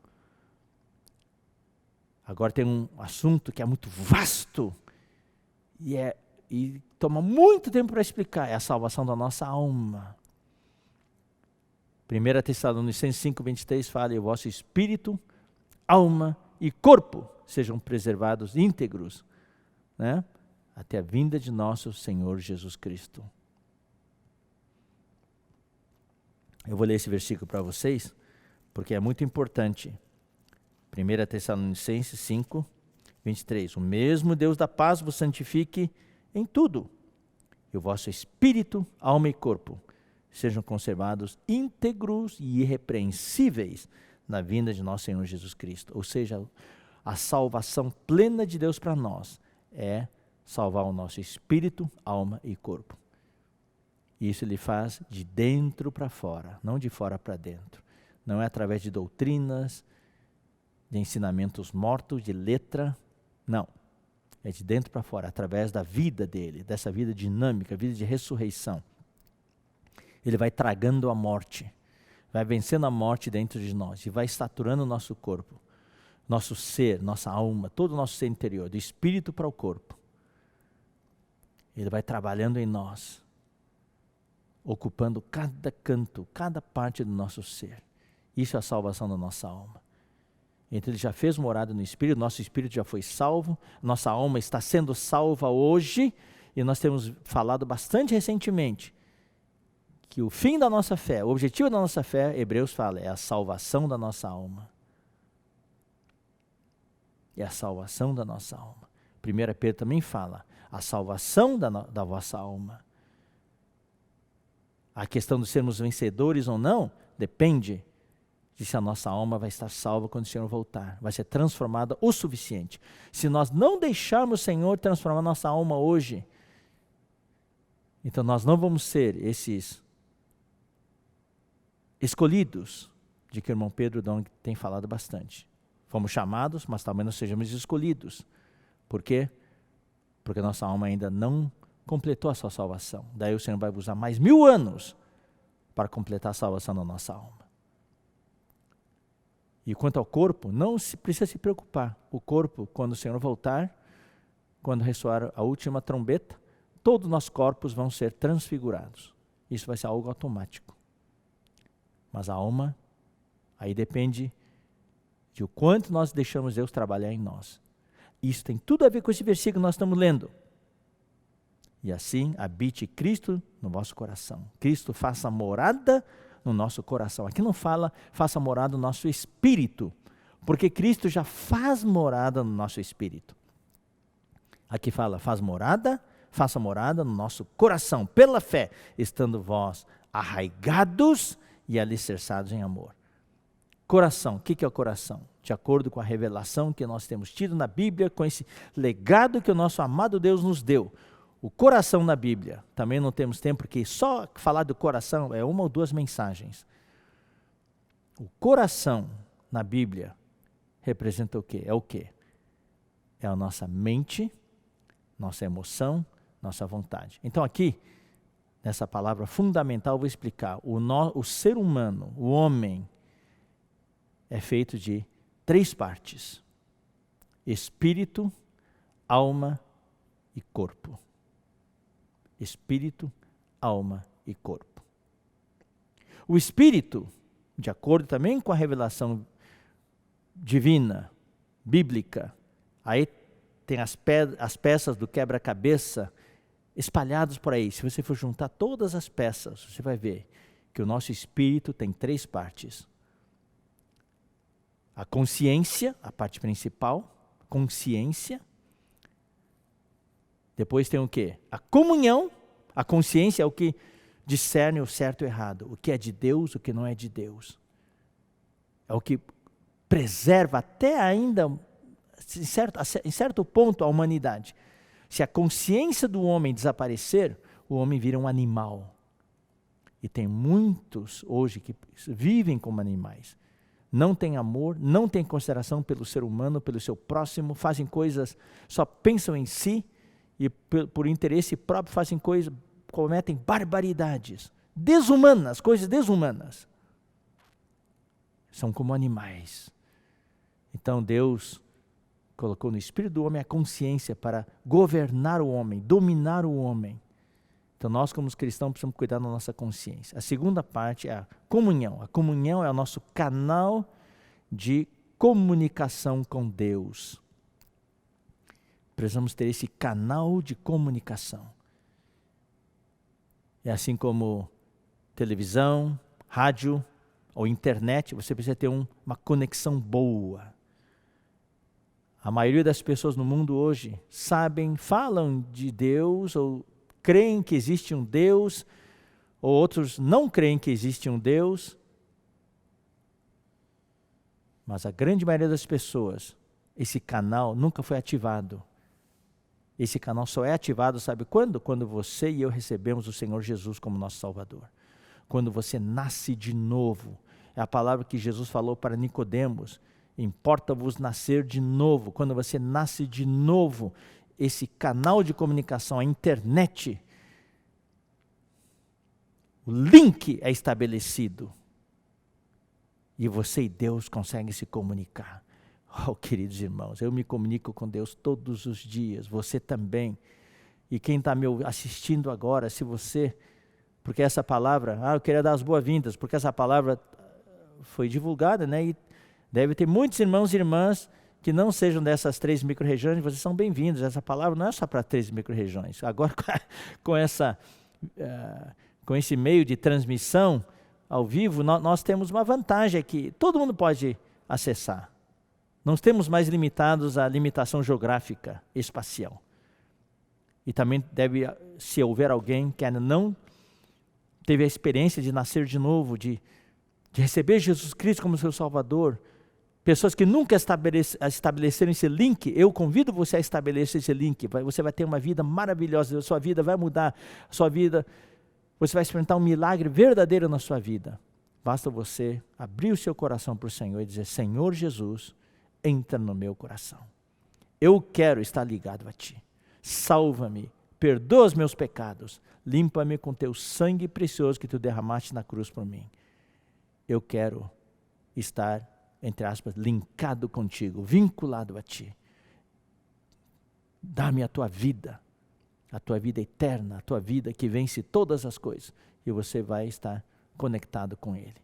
Speaker 1: Agora tem um assunto que é muito vasto e toma muito tempo para explicar, é a salvação da nossa alma. 1 Tessalonicenses 5:23 fala: e o vosso espírito, alma e corpo sejam preservados íntegros, né? Até a vinda de nosso Senhor Jesus Cristo. Eu vou ler esse versículo para vocês, porque é muito importante. 1 Tessalonicenses 5:23. O mesmo Deus da paz vos santifique em tudo, e o vosso espírito, alma e corpo sejam conservados íntegros e irrepreensíveis na vinda de nosso Senhor Jesus Cristo. Ou seja, a salvação plena de Deus para nós é salvar o nosso espírito, alma e corpo. Isso ele faz de dentro para fora, não de fora para dentro. Não é através de doutrinas, de ensinamentos mortos, de letra, não. É de dentro para fora, através da vida dele, dessa vida dinâmica, vida de ressurreição. Ele vai tragando a morte, vai vencendo a morte dentro de nós e vai saturando o nosso corpo, nosso ser, nossa alma, todo o nosso ser interior, do espírito para o corpo. Ele vai trabalhando em nós, ocupando cada canto, cada parte do nosso ser. Isso é a salvação da nossa alma. Então ele já fez morada no espírito, nosso espírito já foi salvo, nossa alma está sendo salva hoje, e nós temos falado bastante recentemente que o fim da nossa fé, o objetivo da nossa fé, Hebreus fala, é a salvação da nossa alma. É a salvação da nossa alma. 1 Pedro também fala, a salvação da vossa alma. A questão de sermos vencedores ou não, depende de se a nossa alma vai estar salva quando o Senhor voltar. Vai ser transformada o suficiente. Se nós não deixarmos o Senhor transformar nossa alma hoje, então nós não vamos ser esses escolhidos, de que o irmão Pedro Dong tem falado bastante. Fomos chamados, mas talvez não sejamos escolhidos. Por quê? Porque nossa alma ainda não completou a sua salvação. Daí o Senhor vai usar mais 1000 anos para completar a salvação da nossa alma. E quanto ao corpo, não se precisa se preocupar. O corpo, quando o Senhor voltar, quando ressoar a última trombeta, todos os nossos corpos vão ser transfigurados. Isso vai ser algo automático. Mas a alma, aí depende de o quanto nós deixamos Deus trabalhar em nós. Isso tem tudo a ver com esse versículo que nós estamos lendo. E assim, habite Cristo no vosso coração. Cristo faça morada no nosso coração. Aqui não fala, faça morada no nosso espírito, porque Cristo já faz morada no nosso espírito. Aqui fala, faça morada no nosso coração, pela fé, estando vós arraigados e alicerçados em amor. Coração, o que é o coração? De acordo com a revelação que nós temos tido na Bíblia, com esse legado que o nosso amado Deus nos deu. O coração na Bíblia, também não temos tempo, porque só falar do coração é 1 ou 2 mensagens. O coração na Bíblia representa o quê? É o quê? É a nossa mente, nossa emoção, nossa vontade. Então aqui, nessa palavra fundamental, eu vou explicar. O ser humano, o homem, é feito de 3 partes: espírito, alma e corpo. Espírito, alma e corpo. O espírito, de acordo também com a revelação divina, bíblica, aí tem as peças do quebra-cabeça espalhadas por aí. Se você for juntar todas as peças, você vai ver que o nosso espírito tem 3 partes. A consciência, a parte principal, consciência. Depois tem o quê? A comunhão. A consciência é o que discerne o certo e o errado. O que é de Deus, o que não é de Deus. É o que preserva até ainda, em certo ponto, a humanidade. Se a consciência do homem desaparecer, o homem vira um animal. E tem muitos hoje que vivem como animais. Não tem amor, não tem consideração pelo ser humano, pelo seu próximo, fazem coisas, só pensam em si e por interesse próprio fazem coisas, cometem barbaridades, desumanas, coisas desumanas. São como animais. Então Deus colocou no espírito do homem a consciência para governar o homem, dominar o homem. Então nós como cristãos precisamos cuidar da nossa consciência. A segunda parte é a comunhão. A comunhão é o nosso canal de comunicação com Deus. Precisamos ter esse canal de comunicação. É assim como televisão, rádio ou internet, você precisa ter uma conexão boa. A maioria das pessoas no mundo hoje sabem, falam de Deus ou creem que existe um Deus, ou outros não creem que existe um Deus. Mas a grande maioria das pessoas, esse canal nunca foi ativado. Esse canal só é ativado, sabe quando? Quando você e eu recebemos o Senhor Jesus como nosso Salvador. Quando você nasce de novo. É a palavra que Jesus falou para Nicodemos. Importa-vos nascer de novo. Quando você nasce de novo, esse canal de comunicação, a internet, o link é estabelecido. E você e Deus conseguem se comunicar. Oh, queridos irmãos, eu me comunico com Deus todos os dias, você também. E quem está me assistindo agora, se você, porque essa palavra, eu queria dar as boas-vindas, porque essa palavra foi divulgada, né? E deve ter muitos irmãos e irmãs que não sejam dessas 3 micro-regiões, vocês são bem-vindos. Essa palavra não é só para 3 micro-regiões. Agora, com esse meio de transmissão ao vivo, nós temos uma vantagem aqui. Todo mundo pode acessar. Não estamos mais limitados à limitação geográfica, espacial. E também se houver alguém que ainda não teve a experiência de nascer de novo, de receber Jesus Cristo como seu Salvador, pessoas que nunca estabeleceram esse link, eu convido você a estabelecer esse link. Você vai ter uma vida maravilhosa, a sua vida vai mudar, você vai experimentar um milagre verdadeiro na sua vida. Basta você abrir o seu coração para o Senhor e dizer: Senhor Jesus, entra no meu coração. Eu quero estar ligado a Ti. Salva-me, perdoa os meus pecados, limpa-me com Teu sangue precioso que Tu derramaste na cruz por mim. Eu quero estar, entre aspas, linkado contigo, vinculado a Ti. Dá-me a Tua vida eterna, a Tua vida que vence todas as coisas, e você vai estar conectado com Ele.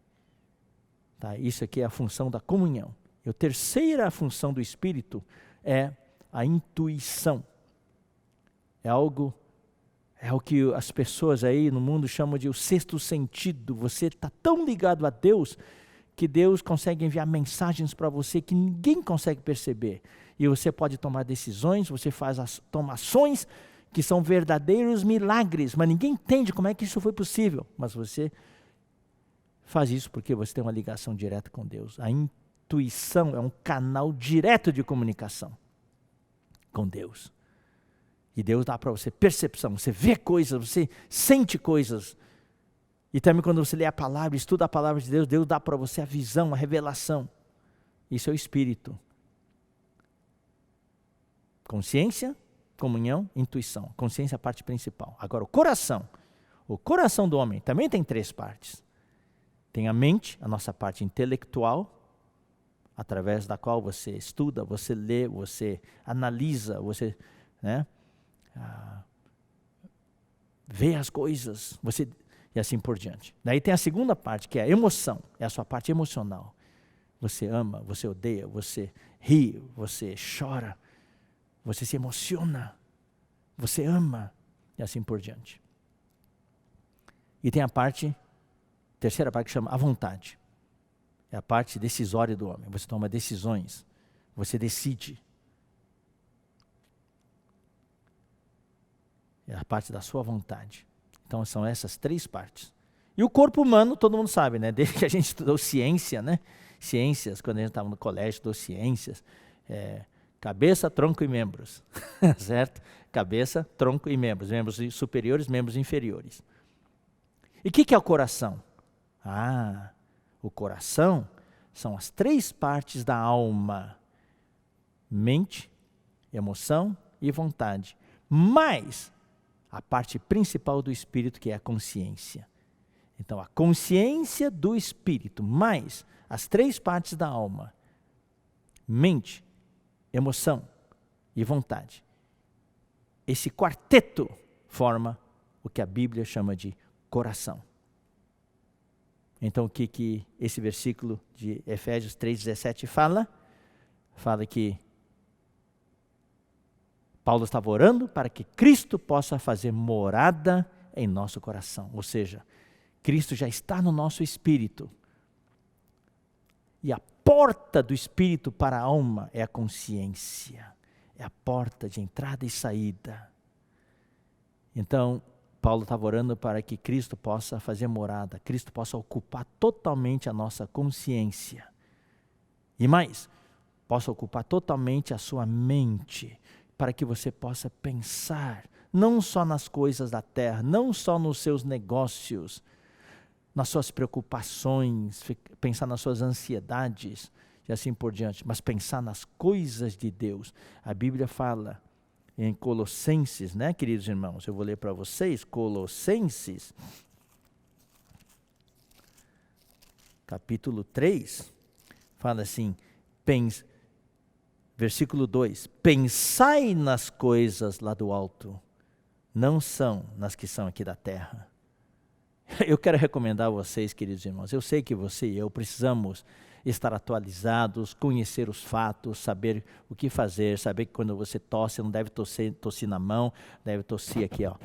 Speaker 1: Tá? Isso aqui é a função da comunhão. E a terceira função do Espírito é a intuição. É algo que as pessoas aí no mundo chamam de o sexto sentido. Você está tão ligado a Deus, que Deus consegue enviar mensagens para você que ninguém consegue perceber. E você pode tomar decisões, você toma ações que são verdadeiros milagres, mas ninguém entende como é que isso foi possível. Mas você faz isso porque você tem uma ligação direta com Deus. A intuição é um canal direto de comunicação com Deus. E Deus dá para você percepção, você vê coisas, você sente coisas. E também quando você lê a palavra, estuda a palavra de Deus, Deus dá para você a visão, a revelação. Isso é o Espírito. Consciência, comunhão, intuição. Consciência é a parte principal. Agora o coração do homem também tem 3 partes. Tem a mente, a nossa parte intelectual, através da qual você estuda, você lê, você analisa, você vê as coisas, e assim por diante. Daí tem a segunda parte, que é a emoção, é a sua parte emocional. Você ama, você odeia, você ri, você chora, você se emociona, você ama, e assim por diante. E tem a terceira parte que chama a vontade. É a parte decisória do homem. Você toma decisões, você decide. É a parte da sua vontade. Então são essas 3 partes. E o corpo humano, todo mundo sabe, né? Desde que a gente estudou ciência, né? Ciências, quando a gente estava no colégio, estudou ciências. Cabeça, tronco e membros. Certo? Cabeça, tronco e membros. Membros superiores, membros inferiores. E o que é o coração? O coração são as 3 partes da alma. Mente, emoção e vontade. Mais a parte principal do espírito, que é a consciência. Então, a consciência do espírito, mais as 3 partes da alma. Mente, emoção e vontade. Esse quarteto forma o que a Bíblia chama de coração. Então, o que esse versículo de Efésios 3,17 fala? Fala que Paulo estava orando para que Cristo possa fazer morada em nosso coração. Ou seja, Cristo já está no nosso espírito. E a porta do espírito para a alma é a consciência. É a porta de entrada e saída. Então, Paulo estava orando para que Cristo possa fazer morada, Cristo possa ocupar totalmente a nossa consciência. E mais, possa ocupar totalmente a sua mente, para que você possa pensar, não só nas coisas da terra, não só nos seus negócios, nas suas preocupações, pensar nas suas ansiedades, e assim por diante, mas pensar nas coisas de Deus. A Bíblia fala em Colossenses, né, queridos irmãos? Eu vou ler para vocês, Colossenses, capítulo 3, fala assim, versículo 2, pensai nas coisas lá do alto, não são nas que são aqui da terra. Eu quero recomendar a vocês, queridos irmãos, eu sei que você e eu precisamos estar atualizados, conhecer os fatos, saber o que fazer, saber que quando você tosse, não deve tossir na mão, deve tossir aqui, ó,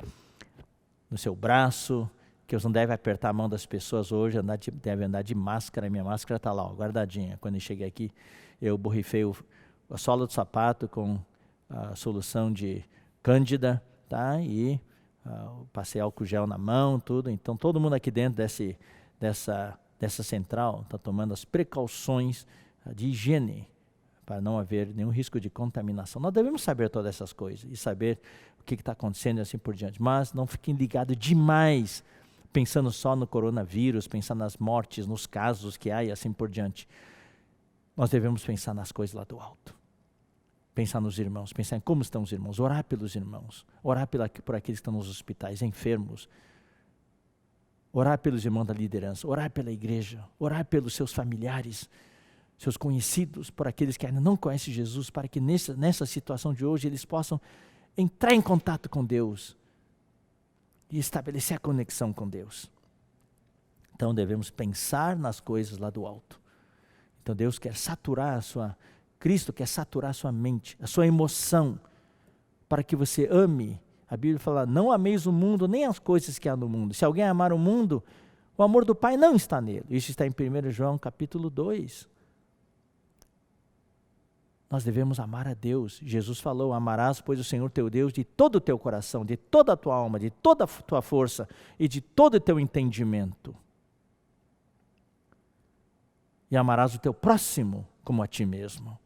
Speaker 1: no seu braço, que você não deve apertar a mão das pessoas hoje, deve andar de máscara, minha máscara está lá, ó, guardadinha. Quando eu cheguei aqui, eu borrifei a sola do sapato com a solução de Cândida, tá? E passei álcool gel na mão, tudo. Então, todo mundo aqui dentro dessa central está tomando as precauções de higiene, para não haver nenhum risco de contaminação. Nós devemos saber todas essas coisas e saber o que está acontecendo e assim por diante. Mas não fiquem ligados demais, pensando só no coronavírus, pensando nas mortes, nos casos que há e assim por diante. nós devemos pensar nas coisas lá do alto. Pensar nos irmãos, pensar em como estão os irmãos, orar pelos irmãos, orar por aqueles que estão nos hospitais, enfermos, orar pelos irmãos da liderança, orar pela igreja, orar pelos seus familiares, seus conhecidos, por aqueles que ainda não conhecem Jesus, para que nessa situação de hoje eles possam entrar em contato com Deus e estabelecer a conexão com Deus. Então devemos pensar nas coisas lá do alto. Então Deus quer saturar Cristo quer saturar a sua mente, a sua emoção, para que você ame. A Bíblia fala, não ameis o mundo, nem as coisas que há no mundo. Se alguém amar o mundo, o amor do Pai não está nele. Isso está em 1 João capítulo 2. Nós devemos amar a Deus. Jesus falou, amarás, pois, o Senhor teu Deus de todo o teu coração, de toda a tua alma, de toda a tua força e de todo o teu entendimento. E amarás o teu próximo como a ti mesmo.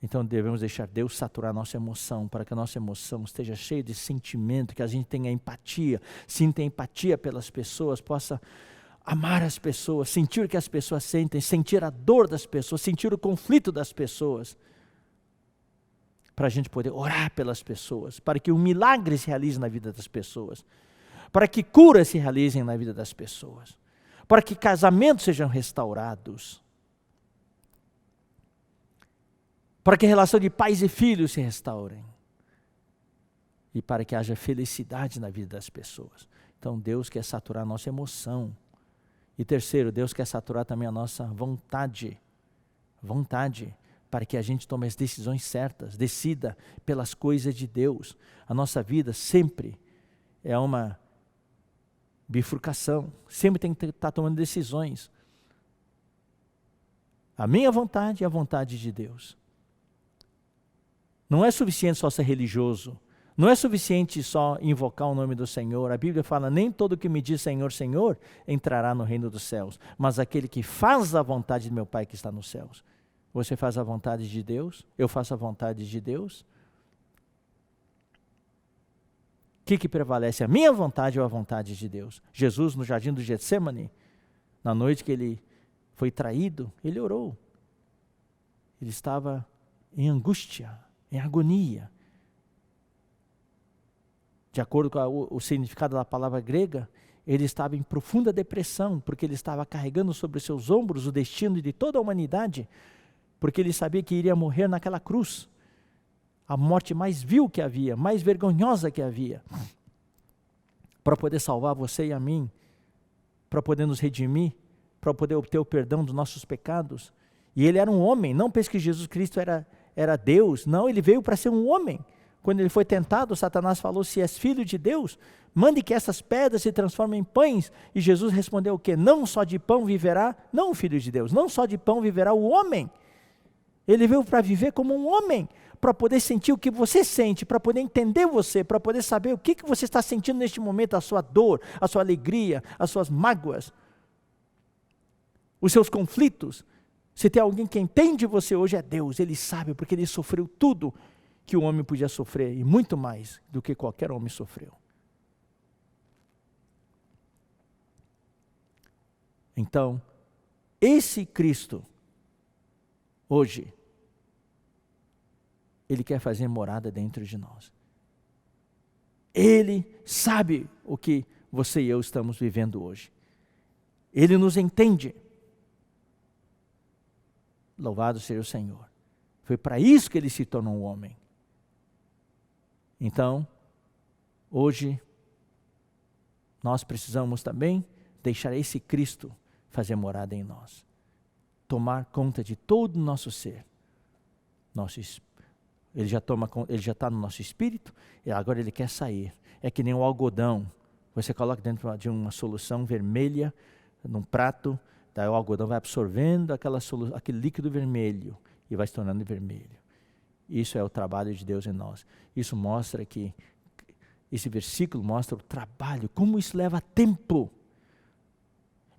Speaker 1: Então devemos deixar Deus saturar a nossa emoção, para que a nossa emoção esteja cheia de sentimento, que a gente tenha empatia, sinta empatia pelas pessoas, possa amar as pessoas, sentir o que as pessoas sentem, sentir a dor das pessoas, sentir o conflito das pessoas, para a gente poder orar pelas pessoas, para que um milagre se realize na vida das pessoas, para que curas se realizem na vida das pessoas, para que casamentos sejam restaurados, para que a relação de pais e filhos se restaurem, e para que haja felicidade na vida das pessoas. Então Deus quer saturar a nossa emoção. E terceiro, Deus quer saturar também a nossa vontade, para que a gente tome as decisões certas, decida pelas coisas de Deus. A nossa vida sempre é uma bifurcação, sempre tem que estar tomando decisões. A minha vontade e a vontade de Deus. Não é suficiente só ser religioso, não é suficiente só invocar o nome do Senhor. A Bíblia fala, nem todo que me diz Senhor, Senhor, entrará no reino dos céus, mas aquele que faz a vontade do meu Pai que está nos céus. Você faz a vontade de Deus? Eu faço a vontade de Deus? O que prevalece, a minha vontade ou a vontade de Deus? Jesus, no jardim do Getsemane, na noite que ele foi traído, ele orou. Ele estava em angústia, em agonia. De acordo com o significado da palavra grega, ele estava em profunda depressão, porque ele estava carregando sobre os seus ombros o destino de toda a humanidade, porque ele sabia que iria morrer naquela cruz, a morte mais vil que havia, mais vergonhosa que havia, para poder salvar você e a mim, para poder nos redimir, para poder obter o perdão dos nossos pecados. E ele era um homem, não pense que Jesus Cristo era Deus, não, ele veio para ser um homem. Quando ele foi tentado, Satanás falou, se és filho de Deus, mande que essas pedras se transformem em pães. E Jesus respondeu o quê? Não só de pão viverá, não o filho de Deus, não só de pão viverá o homem. Ele veio para viver como um homem, para poder sentir o que você sente, para poder entender você, para poder saber o que você está sentindo neste momento, a sua dor, a sua alegria, as suas mágoas, os seus conflitos. Se tem alguém que entende você hoje é Deus, Ele sabe, porque Ele sofreu tudo que o homem podia sofrer, e muito mais do que qualquer homem sofreu. Então, esse Cristo, hoje, Ele quer fazer morada dentro de nós. Ele sabe o que você e eu estamos vivendo hoje. Ele nos entende. Louvado seja o Senhor. Foi para isso que Ele se tornou um homem. Então, hoje, nós precisamos também deixar esse Cristo fazer morada em nós. Tomar conta de todo o nosso ser. Ele já está no nosso espírito, e agora ele quer sair. É que nem o algodão. Você coloca dentro de uma solução vermelha, num prato, daí o algodão vai absorvendo aquele líquido vermelho, e vai se tornando vermelho. Isso é o trabalho de Deus em nós. Isso mostra que, esse versículo mostra o trabalho, como isso leva tempo.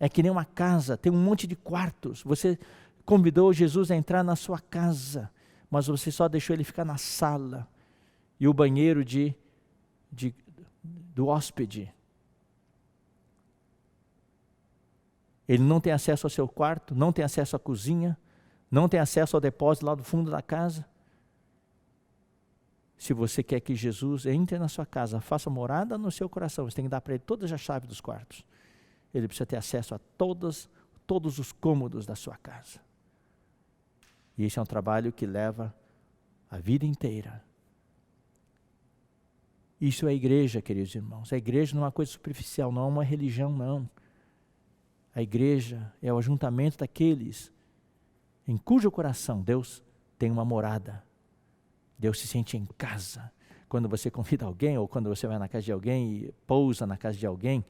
Speaker 1: É que nem uma casa, tem um monte de quartos. Você convidou Jesus a entrar na sua casa, mas você só deixou ele ficar na sala. E o banheiro do hóspede. Ele não tem acesso ao seu quarto, não tem acesso à cozinha, Não tem acesso ao depósito lá do fundo da casa? Se você quer que Jesus entre na sua casa, faça morada no seu coração, você tem que dar para ele todas as chaves dos quartos. Ele precisa ter acesso a todos os cômodos da sua casa. E esse é um trabalho que leva a vida inteira. Isso é a igreja, queridos irmãos. A igreja não é uma coisa superficial, não é uma religião, não. A igreja é o ajuntamento daqueles em cujo coração Deus tem uma morada. Deus se sente em casa. Quando você convida alguém, ou quando você vai na casa de alguém e pousa na casa de alguém,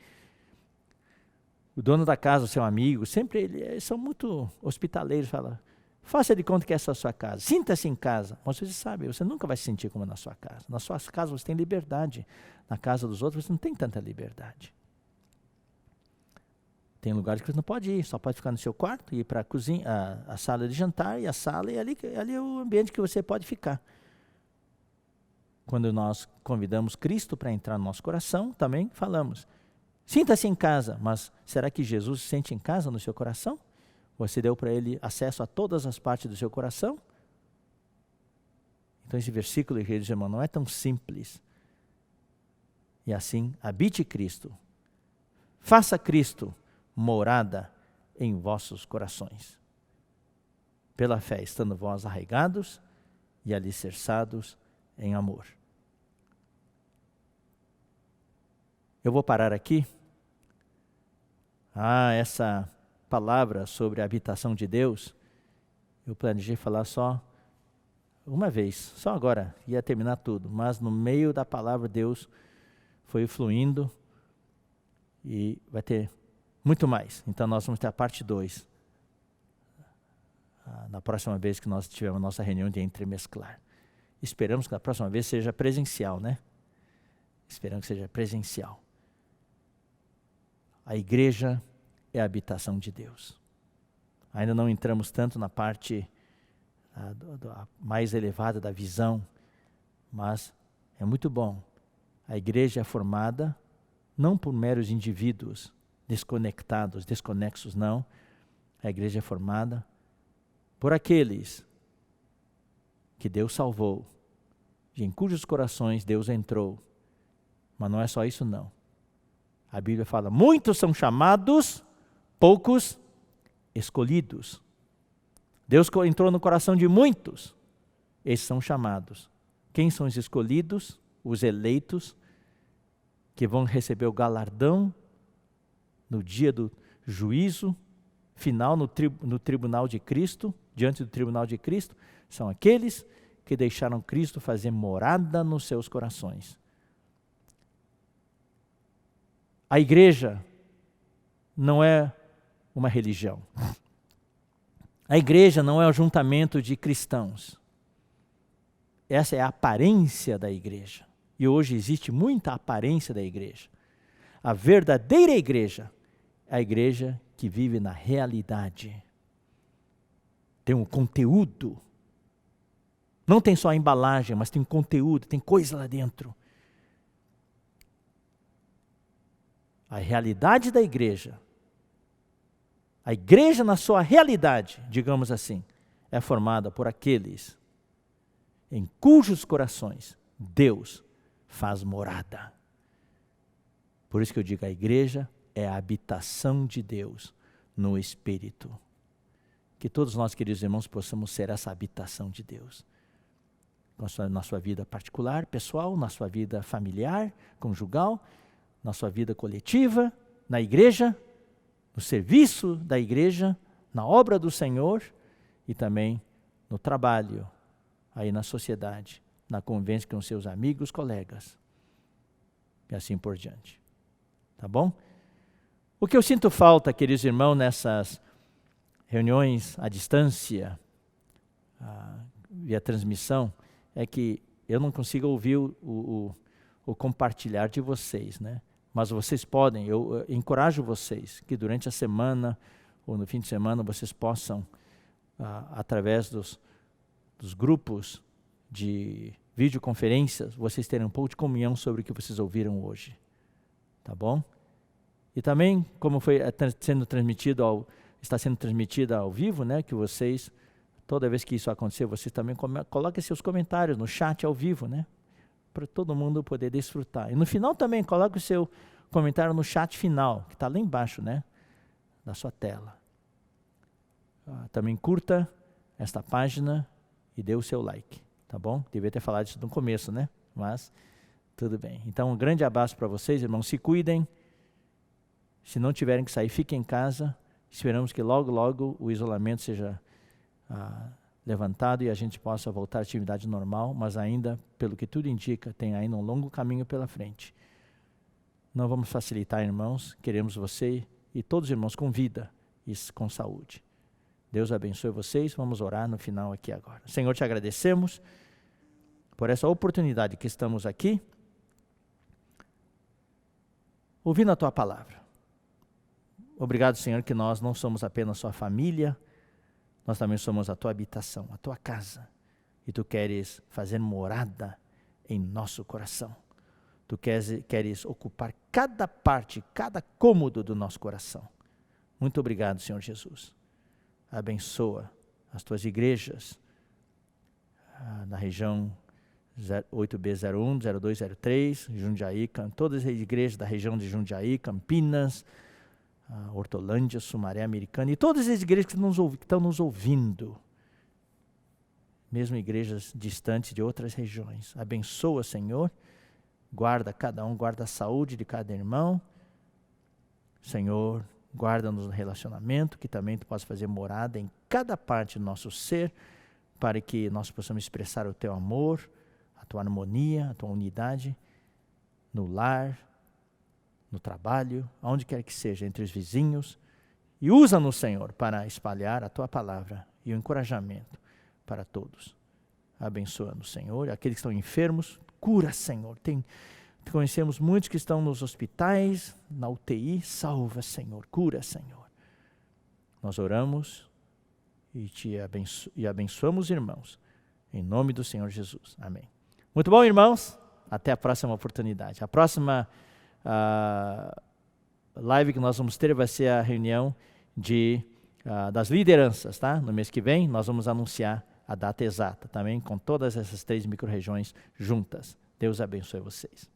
Speaker 1: o dono da casa, o seu amigo, sempre eles são muito hospitaleiros, fala, faça de conta que essa é a sua casa, sinta-se em casa. Mas você sabe, você nunca vai se sentir como na sua casa. Na sua casa você tem liberdade, na casa dos outros você não tem tanta liberdade. Tem lugares que você não pode ir, só pode ficar no seu quarto, ir para a cozinha, a sala de jantar e a sala, e ali é o ambiente que você pode ficar. Quando nós convidamos Cristo para entrar no nosso coração, também falamos, sinta-se em casa, mas será que Jesus se sente em casa no seu coração? Você deu para ele acesso a todas as partes do seu coração? Então esse versículo, queridos irmãos, não é tão simples. E assim, habite Cristo, faça Cristo morada em vossos corações. Pela fé, estando vós arraigados e alicerçados em amor. Eu vou parar aqui. Essa palavra sobre a habitação de Deus, eu planejei falar só uma vez, só agora, ia terminar tudo, mas no meio da palavra Deus foi fluindo e vai ter muito mais. Então nós vamos ter a parte 2, na próxima vez que nós tivermos a nossa reunião de entremesclar. Esperamos que na próxima vez seja presencial, né? Esperamos que seja presencial. A igreja é a habitação de Deus. Ainda não entramos tanto na parte mais elevada da visão, mas é muito bom. A igreja é formada não por meros indivíduos desconectados, desconexos, não. A igreja é formada por aqueles que Deus salvou, e em cujos corações Deus entrou. Mas não é só isso, não. A Bíblia fala, muitos são chamados, poucos escolhidos. Deus entrou no coração de muitos. Esses são chamados. Quem são os escolhidos? Os eleitos, que vão receber o galardão no dia do juízo final, no tribunal de Cristo, diante do tribunal de Cristo, são aqueles que deixaram Cristo fazer morada nos seus corações. A igreja não é uma religião. A igreja não é um ajuntamento de cristãos. Essa é a aparência da igreja. E hoje existe muita aparência da igreja. A verdadeira igreja é a igreja que vive na realidade. Tem um conteúdo. Não tem só a embalagem, mas tem um conteúdo, tem coisa lá dentro. A realidade da igreja, a igreja na sua realidade, digamos assim, é formada por aqueles em cujos corações Deus faz morada. Por isso que eu digo, a igreja é a habitação de Deus no Espírito. Que todos nós, queridos irmãos, possamos ser essa habitação de Deus. Na sua vida particular, pessoal, na sua vida familiar, conjugal, na sua vida coletiva, na igreja, no serviço da igreja, na obra do Senhor e também no trabalho, aí na sociedade, na convivência com seus amigos, colegas e assim por diante. Tá bom? O que eu sinto falta, queridos irmãos, nessas reuniões à distância, via transmissão, é que eu não consigo ouvir o compartilhar de vocês, né? Mas vocês podem, eu encorajo vocês que durante a semana ou no fim de semana vocês possam, através dos grupos de videoconferências, vocês terem um pouco de comunhão sobre o que vocês ouviram hoje. Tá bom? E também, como está sendo transmitido ao vivo, né, que vocês Toda vez que isso acontecer, vocês também coloquem seus comentários no chat ao vivo, né? Para todo mundo poder desfrutar. E no final também, coloque o seu comentário no chat final, que está lá embaixo, né? Da sua tela. Também curta esta página e dê o seu like, tá bom? Devia ter falado isso no começo, né? Mas tudo bem. Então, um grande abraço para vocês, irmãos. Se cuidem. Se não tiverem que sair, fiquem em casa. Esperamos que logo, logo o isolamento seja levantado e a gente possa voltar à atividade normal, mas ainda, pelo que tudo indica, tem ainda um longo caminho pela frente. Não vamos facilitar, irmãos. Queremos você e todos os irmãos com vida e com saúde. Deus abençoe vocês. Vamos orar no final aqui agora. Senhor, te agradecemos por essa oportunidade que estamos aqui, ouvindo a tua palavra. Obrigado, Senhor, que nós não somos apenas sua família, nós também somos a tua habitação, a tua casa. E tu queres fazer morada em nosso coração. Tu queres ocupar cada parte, cada cômodo do nosso coração. Muito obrigado, Senhor Jesus. Abençoa as tuas igrejas na região 8B01, 0203, Jundiaí, todas as igrejas da região de Jundiaí, Campinas, Hortolândia, Sumaré, Americana, e todas as igrejas que estão nos ouvindo, mesmo igrejas distantes de outras regiões. Abençoa, Senhor, guarda cada um, guarda a saúde de cada irmão. Senhor, guarda-nos no relacionamento, que também tu possa fazer morada em cada parte do nosso ser, para que nós possamos expressar o teu amor, a tua harmonia, a tua unidade, no lar, no trabalho, aonde quer que seja, entre os vizinhos. E usa-nos, Senhor, para espalhar a tua palavra e o encorajamento para todos. Abençoa-nos, Senhor. Aqueles que estão enfermos, cura, Senhor. Conhecemos muitos que estão nos hospitais, na UTI. Salva, Senhor. Cura, Senhor. Nós oramos e abençoamos, irmãos, em nome do Senhor Jesus. Amém. Muito bom, irmãos. Até a próxima oportunidade. A próxima live que nós vamos ter vai ser a reunião das lideranças, tá? No mês que vem nós vamos anunciar a data exata também, com todas essas 3 micro-regiões juntas. Deus abençoe vocês.